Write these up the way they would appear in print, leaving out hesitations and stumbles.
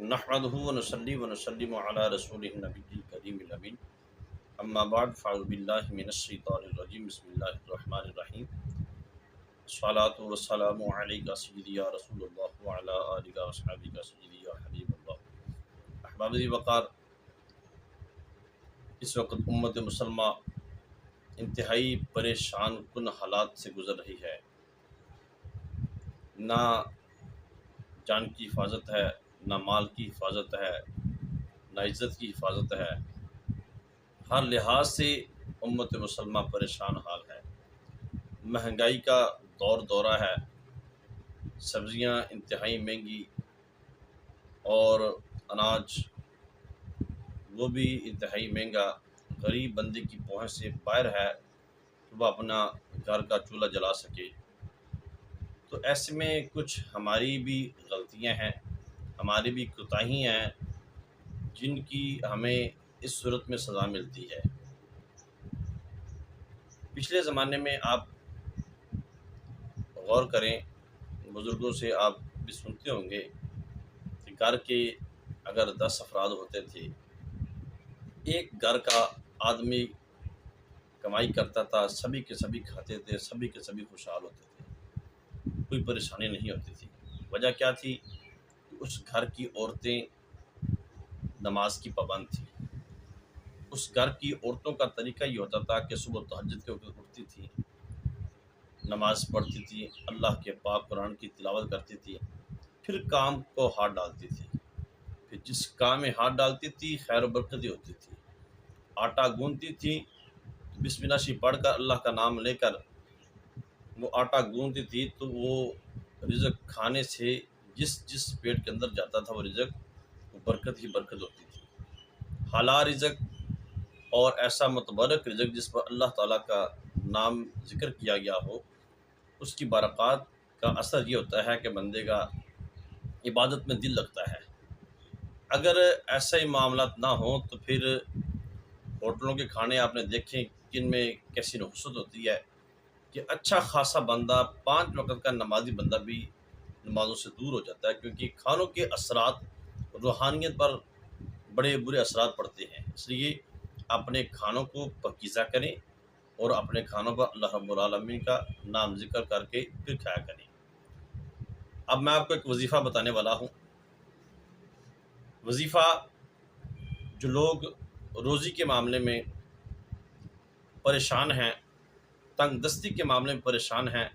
نحمده ونصلي ونسلم على رسوله النبي الكريم الأمين اما بعد فاعوذ بالله من الشيطان الرجيم بسم الله الرحمن الرحيم الصلاة والسلام عليك سيدي يا رسول الله وعلى آلك وصحبك سيدي يا حبيب اللہ۔ احباب وقار، اس وقت امت مسلمہ انتہائی پریشان کن حالات سے گزر رہی ہے۔ نہ جان کی حفاظت ہے، نہ مال کی حفاظت ہے، نہ عزت کی حفاظت ہے۔ ہر لحاظ سے امت مسلمہ پریشان حال ہے۔ مہنگائی کا دورہ ہے، سبزیاں انتہائی مہنگی اور اناج وہ بھی انتہائی مہنگا، غریب بندے کی پہنچ سے باہر ہے کہ وہ اپنا گھر کا چولہا جلا سکے۔ تو ایسے میں کچھ ہماری بھی غلطیاں ہیں، ہماری بھی کوتاہیاں ہیں، جن کی ہمیں اس صورت میں سزا ملتی ہے۔ پچھلے زمانے میں آپ غور کریں، بزرگوں سے آپ بھی سنتے ہوں گے کہ گھر کے اگر 10 افراد ہوتے تھے، ایک گھر کا آدمی کمائی کرتا تھا، سبھی کے سبھی کھاتے تھے، سبھی کے سبھی خوشحال ہوتے تھے، کوئی پریشانی نہیں ہوتی تھی۔ وجہ کیا تھی؟ کہ اس گھر کی عورتیں نماز کی پابند تھیں۔ اس گھر کی عورتوں کا طریقہ یہ ہوتا تھا کہ صبح تہجد کے وقت اٹھتی تھی، نماز پڑھتی تھی، اللہ کے پاک قرآن کی تلاوت کرتی تھی، پھر کام کو ہاتھ ڈالتی تھی۔ پھر جس کام میں ہاتھ ڈالتی تھی خیر و برکتی ہوتی تھی۔ آٹا گوندتی تھی، بسم اللہ شریف پڑھ کر اللہ کا نام لے کر وہ آٹا گوندتی تھی، تو وہ رزق کھانے سے جس پیٹ کے اندر جاتا تھا وہ رزق، وہ برکت ہی برکت ہوتی تھی۔ حلال رزق اور ایسا متبرک رزق جس پر اللہ تعالیٰ کا نام ذکر کیا گیا ہو، اس کی برکات کا اثر یہ ہوتا ہے کہ بندے کا عبادت میں دل لگتا ہے۔ اگر ایسا ہی معاملات نہ ہوں تو پھر ہوٹلوں کے کھانے آپ نے دیکھیں کن میں کیسی نحوست ہوتی ہے کہ اچھا خاصا بندہ 5 وقت کا نمازی بندہ بھی نمازوں سے دور ہو جاتا ہے، کیونکہ کھانوں کے اثرات روحانیت پر بڑے برے اثرات پڑتے ہیں۔ اس لیے اپنے کھانوں کو پاکیزہ کریں اور اپنے کھانوں پر اللہ رب العالمین کا نام ذکر کر کے پھر کھایا کریں۔ اب میں آپ کو ایک وظیفہ بتانے والا ہوں۔ وظیفہ جو لوگ روزی کے معاملے میں پریشان ہیں، تنگ دستی کے معاملے میں پریشان ہیں،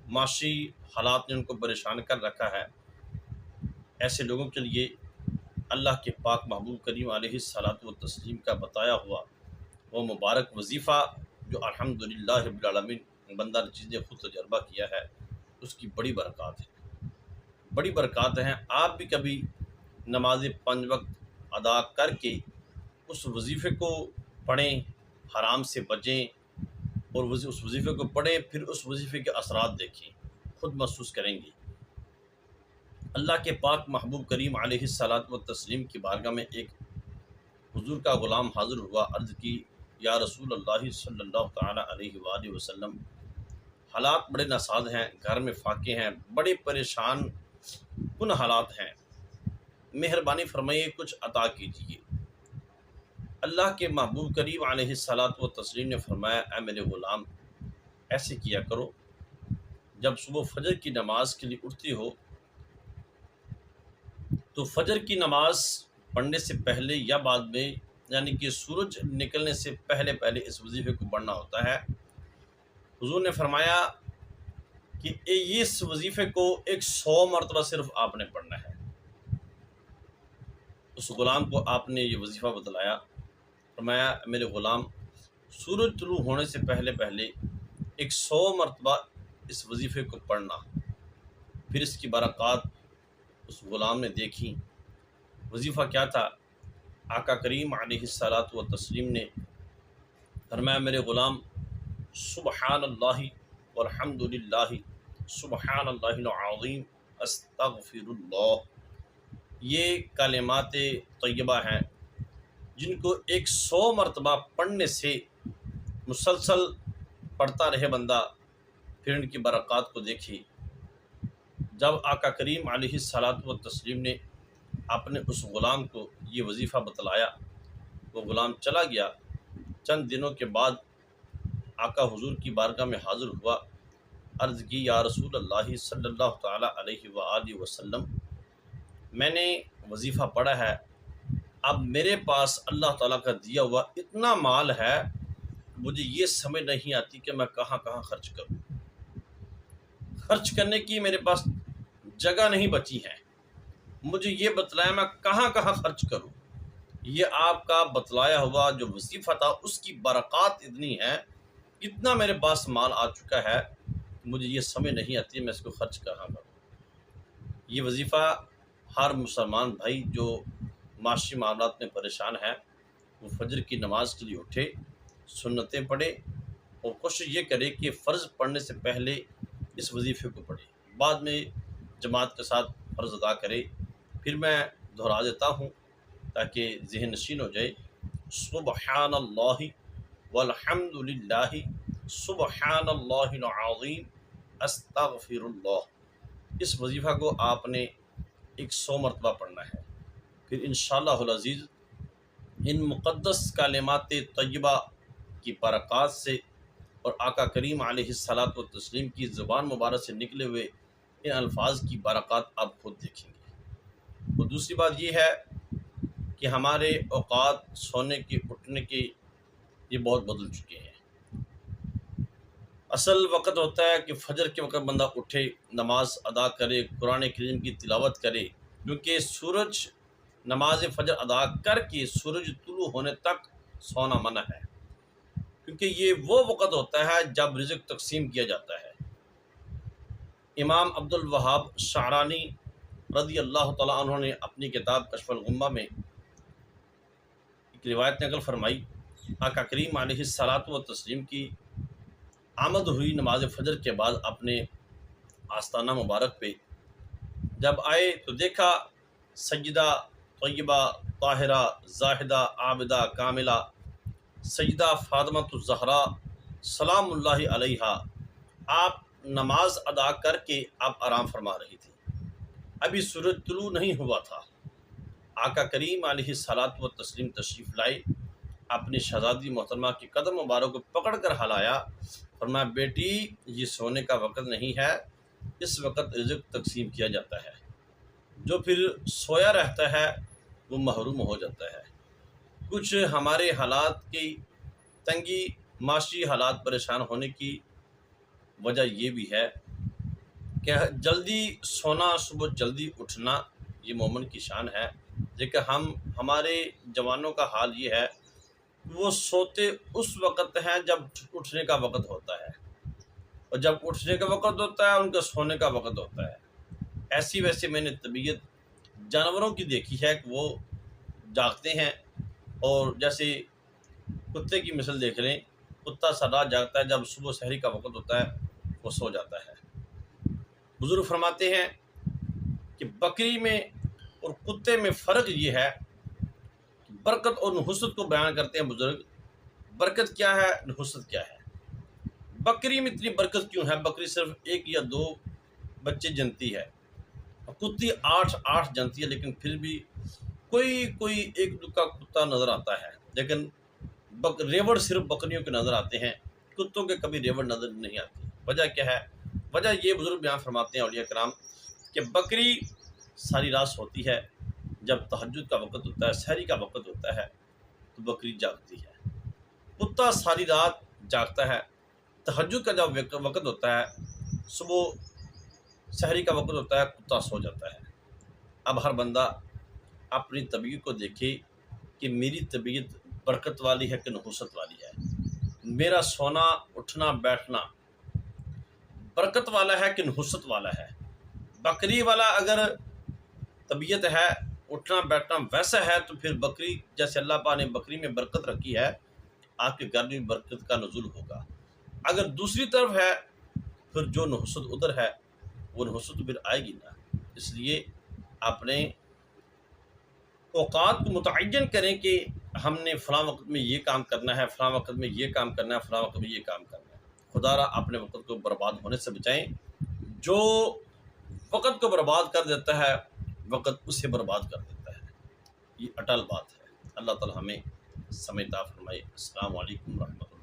معاشی حالات نے ان کو پریشان کر رکھا ہے، ایسے لوگوں کے لیے اللہ کے پاک محبوب کریم علیہ الصلاۃ والتسلیم کا بتایا ہوا وہ مبارک وظیفہ جو الحمدللہ رب العالمین بندہ نے چیزیں خود تجربہ کیا ہے، اس کی بڑی برکات ہے، بڑی برکات ہیں۔ آپ بھی کبھی نماز 5 وقت ادا کر کے اس وظیفے کو پڑھیں، حرام سے بچیں، اور اس وظیفے کو پڑھیں، پھر اس وظیفے کے اثرات دیکھیں، خود محسوس کریں گے۔ اللہ کے پاک محبوب کریم علیہ الصلاۃ والتسلیم کی بارگاہ میں ایک حضور کا غلام حاضر ہوا، عرض کی یا رسول اللہ صلی اللہ تعالی علیہ وآلہ وسلم، حالات بڑے ناساز ہیں، گھر میں فاقے ہیں، بڑے پریشان کن حالات ہیں، مہربانی فرمائیے کچھ عطا کیجیے۔ اللہ کے محبوب کریم علیہ الصلاۃ والتسلیم نے فرمایا، اے میرے غلام، ایسے کیا کرو، جب صبح فجر کی نماز کے لیے اٹھتی ہو تو فجر کی نماز پڑھنے سے پہلے یا بعد میں، یعنی کہ سورج نکلنے سے پہلے اس وظیفے کو پڑھنا ہوتا ہے۔ حضور نے فرمایا کہ اس وظیفے کو 100 مرتبہ صرف آپ نے پڑھنا ہے۔ اس غلام کو آپ نے یہ وظیفہ بتلایا، فرمایا میرے غلام، سورج طلوع ہونے سے پہلے 100 مرتبہ اس وظیفے کو پڑھنا۔ پھر اس کی برکات اس غلام نے دیکھی۔ وظیفہ کیا تھا؟ آقا کریم علیہ الصلاۃ والتسلیم نے فرمایا میرے غلام، سبحان اللہ والحمد للہ سبحان اللہ العظیم استغفر اللہ، یہ کلمات طیبہ ہیں جن کو 100 مرتبہ پڑھنے سے مسلسل پڑھتا رہے بندہ، پھر ان کی برکات کو دیکھی۔ جب آقا کریم علیہ الصلاۃ والتسلیم نے آپ نے اس غلام کو یہ وظیفہ بتلایا، وہ غلام چلا گیا۔ چند دنوں کے بعد آقا حضور کی بارگاہ میں حاضر ہوا، عرض کی یا رسول اللہ صلی اللہ تعالیٰ علیہ وآلہ وسلم، میں نے وظیفہ پڑھا ہے، اب میرے پاس اللہ تعالیٰ کا دیا ہوا اتنا مال ہے، مجھے یہ سمجھ نہیں آتی کہ میں کہاں کہاں خرچ کروں، خرچ کرنے کی میرے پاس جگہ نہیں بچی ہے، مجھے یہ بتلایا میں کہاں کہاں خرچ کروں۔ یہ آپ کا بتلایا ہوا جو وظیفہ تھا اس کی برکات اتنی ہے، اتنا میرے پاس مال آ چکا ہے، مجھے یہ سمجھ نہیں آتی میں اس کو خرچ کہاں کروں۔ یہ وظیفہ ہر مسلمان بھائی جو معاشی معاملات میں پریشان ہے، وہ فجر کی نماز کے لیے اٹھے، سنتیں پڑھے، اور کوشش یہ کرے کہ فرض پڑھنے سے پہلے اس وظیفے کو پڑھے، بعد میں جماعت کے ساتھ فرض ادا کرے۔ پھر میں دہرا دیتا ہوں تاکہ ذہن نشین ہو جائے، سبحان اللہ والحمد للہ سبحان اللہ العظیم استغفر اللہ۔ اس وظیفہ کو آپ نے 100 مرتبہ پڑھنا ہے۔ پھر انشاءاللہ العزیز ان مقدس کلمات طیبہ کی برکات سے اور آقا کریم علیہ الصلاۃ والتسلیم کی زبان مبارک سے نکلے ہوئے ان الفاظ کی برکات آپ خود دیکھیں گے۔ اور دوسری بات یہ ہے کہ ہمارے اوقات سونے کے اٹھنے کے یہ بہت بدل چکے ہیں۔ اصل وقت ہوتا ہے کہ فجر کے وقت بندہ اٹھے، نماز ادا کرے، قرآن کریم کی تلاوت کرے، کیونکہ سورج نماز فجر ادا کر کے سورج طلوع ہونے تک سونا منع ہے، کیونکہ یہ وہ وقت ہوتا ہے جب رزق تقسیم کیا جاتا ہے۔ امام عبد الوہاب شعرانی رضی اللہ تعالیٰ عنہ نے اپنی کتاب کشف الغمہ میں ایک روایت نقل فرمائی، آقا کریم علیہ الصلاۃ والتسلیم کی آمد ہوئی نماز فجر کے بعد اپنے آستانہ مبارک پہ، جب آئے تو دیکھا سجدہ طیبہ طاہرہ زاہدہ عابدہ کاملہ سیدہ فاطمۃ الزہرا سلام اللہ علیہا، آپ نماز ادا کر کے آپ آرام فرما رہی تھی، ابھی سورج طلوع نہیں ہوا تھا۔ آقا کریم علیہ الصلاۃ والتسلیم تشریف لائے، اپنی شہزادی محترمہ کے قدم مبارک کو پکڑ کر ہلایا، فرمایا بیٹی یہ سونے کا وقت نہیں ہے، اس وقت رزق تقسیم کیا جاتا ہے، جو پھر سویا رہتا ہے وہ محروم ہو جاتا ہے۔ کچھ ہمارے حالات کی تنگی، معاشی حالات پریشان ہونے کی وجہ یہ بھی ہے کہ جلدی سونا صبح جلدی اٹھنا یہ مومن کی شان ہے، لیکن ہمارے جوانوں کا حال یہ ہے وہ سوتے اس وقت ہیں جب اٹھنے کا وقت ہوتا ہے، اور جب اٹھنے کا وقت ہوتا ہے ان کا سونے کا وقت ہوتا ہے۔ ایسی ویسے میں نے طبیعت جانوروں کی دیکھی ہے کہ وہ جاگتے ہیں، اور جیسے کتے کی مثل دیکھ لیں، کتا سدا جاگتا ہے، جب صبح سحری کا وقت ہوتا ہے وہ سو جاتا ہے۔ بزرگ فرماتے ہیں کہ بکری میں اور کتے میں فرق یہ ہے کہ برکت اور نحوست کو بیان کرتے ہیں بزرگ، برکت کیا ہے، نحوست کیا ہے۔ بکری میں اتنی برکت کیوں ہے؟ بکری صرف 1 یا 2 بچے جنتی ہے، کتی 8 جنتی ہے، لیکن پھر بھی کوئی ایک دکا کتا نظر آتا ہے، لیکن ریوڑ صرف بکریوں کے نظر آتے ہیں، کتوں کے کبھی ریوڑ نظر نہیں آتی۔ وجہ کیا ہے؟ وجہ یہ بزرگ بیان فرماتے ہیں اولیاء کرام کہ بکری ساری رات سوتی ہے، جب تہجد کا وقت ہوتا ہے، سحری کا وقت ہوتا ہے تو بکری جاگتی ہے۔ کتا ساری رات جاگتا ہے، تہجد کا جب وقت ہوتا ہے، صبح سحری کا وقت ہوتا ہے، کتا سو جاتا ہے۔ اب ہر بندہ اپنی طبیعت کو دیکھے کہ میری طبیعت برکت والی ہے کہ نحوست والی ہے، میرا سونا اٹھنا بیٹھنا برکت والا ہے کہ نحوست والا ہے۔ بکری والا اگر طبیعت ہے، اٹھنا بیٹھنا ویسا ہے، تو پھر بکری جیسے اللہ پاک نے بکری میں برکت رکھی ہے، آپ کے گھر میں برکت کا نزول ہوگا۔ اگر دوسری طرف ہے پھر جو نحوست ادھر ہے وہ نحوست پھر آئے گی نا۔ اس لیے اپنے اوقات کو متعین کریں کہ ہم نے فلاں وقت میں یہ کام کرنا ہے، فلاں وقت میں یہ کام کرنا ہے، فلاں وقت میں یہ کام کرنا ہے۔ خدا را اپنے وقت کو برباد ہونے سے بچائیں۔ جو وقت کو برباد کر دیتا ہے وقت اسے برباد کر دیتا ہے۔ یہ اٹل بات ہے۔ اللہ تعالی ہمیں سمجھتا فرمائے۔ السلام علیکم ورحمۃ اللہ۔